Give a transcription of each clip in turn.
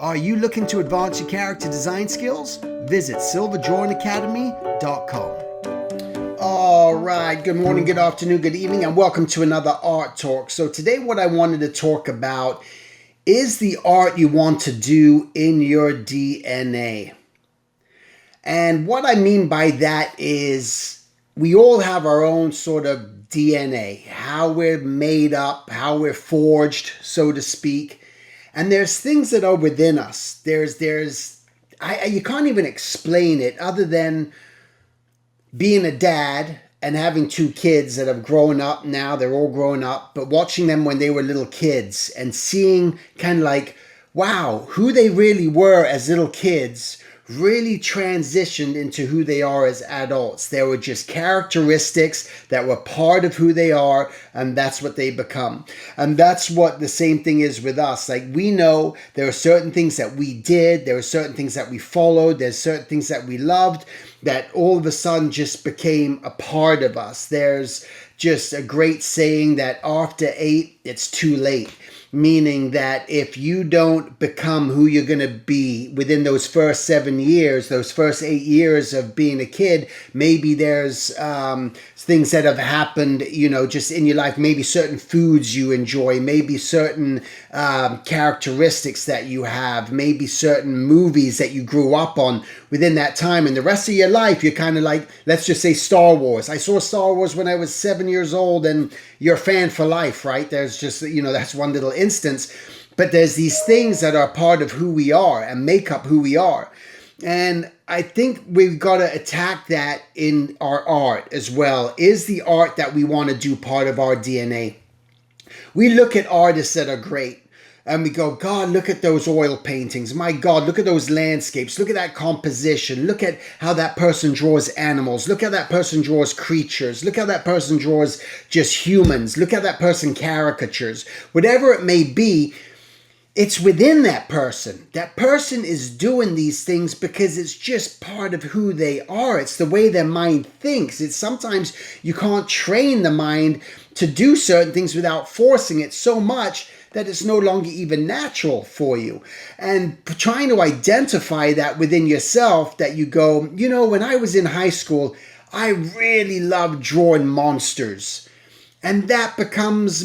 Are you looking to advance your character design skills? Visit silverjoinacademy.com. All right, good morning, good afternoon, good evening, and welcome to another art talk. So today what I wanted to talk about is the art you want to do in your DNA. And what I mean by that is we all have our own sort of DNA, how we're made up, how we're forged, so to speak. And there's things that are within us. You can't even explain it other than being a dad and having two kids that have grown up now. They're all grown up, but watching them when they were little kids and seeing kind of like, wow, who they really were as little kids really transitioned into who they are as adults. There were just characteristics that were part of who they are, and that's what they become. And that's what the same thing is with us. Like, we know there are certain things that we did, there are certain things that we followed, there's certain things that we loved that all of a sudden just became a part of us. There's just a great saying that after 8, it's too late. Meaning that if you don't become who you're going to be within those first 7 years, those first 8 years of being a kid, maybe there's things that have happened, just in your life, maybe certain foods you enjoy, maybe certain characteristics that you have, maybe certain movies that you grew up on within that time. And the rest of your life, you're kind of like, let's just say Star Wars. I saw Star Wars when I was 7 years old, and you're a fan for life, right? There's just, that's one little instance. But there's these things that are part of who we are and make up who we are. And I think we've got to attack that in our art as well. Is the art that we want to do part of our DNA? We look at artists that are great and we go, God, look at those oil paintings. My God, look at those landscapes. Look at that composition. Look at how that person draws animals. Look how that person draws creatures. Look how that person draws just humans. Look how that person caricatures. Whatever it may be, it's within that person. That person is doing these things because it's just part of who they are. It's the way their mind thinks. It's sometimes you can't train the mind to do certain things without forcing it so much that it's no longer even natural for you. And trying to identify that within yourself, that you go, when I was in high school, I really loved drawing monsters. And that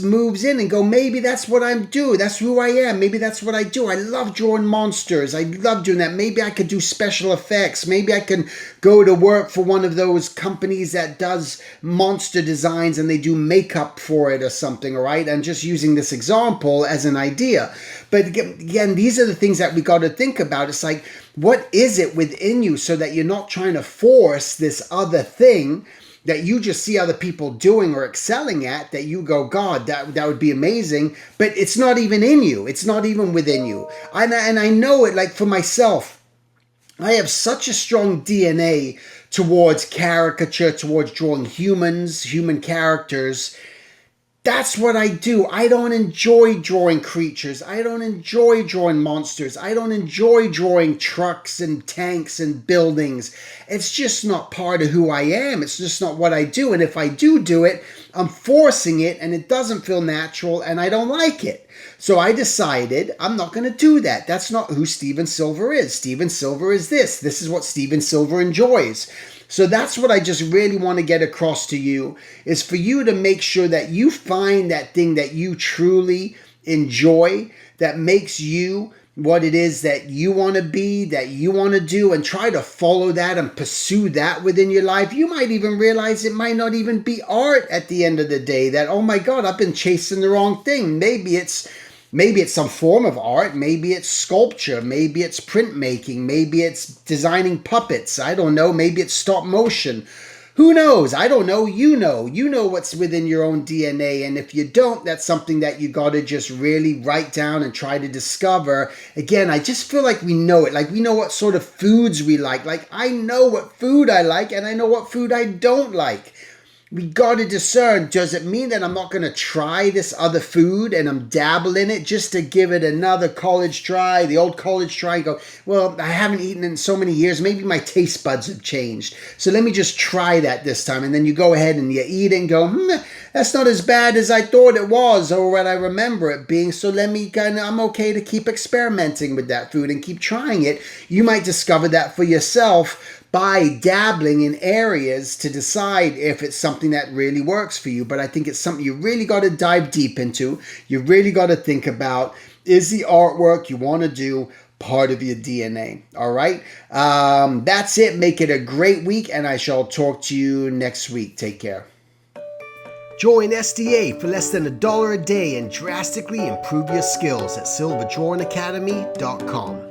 moves in and go, maybe that's what I'm doing. That's who I am. Maybe that's what I do. I love drawing monsters. I love doing that. Maybe I could do special effects. Maybe I can go to work for one of those companies that does monster designs and they do makeup for it or something, all right? I'm just using this example as an idea. But again, these are the things that we got to think about. It's like, what is it within you so that you're not trying to force this other thing that you just see other people doing or excelling at, that you go, God, that would be amazing, but it's not even in you. It's not even within you. And I know it, like for myself, I have such a strong DNA towards caricature, towards drawing humans, human characters. That's what I do. I don't enjoy drawing creatures. I don't enjoy drawing monsters. I don't enjoy drawing trucks and tanks and buildings. It's just not part of who I am. It's just not what I do. And if I do it, I'm forcing it and it doesn't feel natural and I don't like it. So I decided I'm not going to do that. That's not who Steven Silver is. Steven Silver is this. This is what Steven Silver enjoys. So that's what I just really want to get across to you, is for you to make sure that you find that thing that you truly enjoy, that makes you what it is that you want to be, that you want to do, and try to follow that and pursue that within your life. You might even realize it might not even be art at the end of the day, that, oh my God, I've been chasing the wrong thing. Maybe it's some form of art. Maybe it's sculpture. Maybe it's printmaking. Maybe it's designing puppets. I don't know. Maybe it's stop motion. Who knows? I don't know. You know what's within your own DNA. And if you don't, that's something that you got to just really write down and try to discover. Again, I just feel like we know it. Like we know what sort of foods we like. Like I know what food I like and I know what food I don't like. We got to discern, does it mean that I'm not going to try this other food and I'm dabble in it just to give it another college try, the old college try, and go, well, I haven't eaten in so many years, maybe my taste buds have changed. So let me just try that this time. And then you go ahead and you eat it and go, that's not as bad as I thought it was or what I remember it being. So I'm okay to keep experimenting with that food and keep trying it. You might discover that for yourself by dabbling in areas to decide if it's something that really works for you. But I think it's something you really got to dive deep into. You really got to think about, is the artwork you want to do part of your DNA? All right. That's it. Make it a great week, and I shall talk to you next week. Take care. Join SDA for less than $1 a day and drastically improve your skills at silverdrawingacademy.com.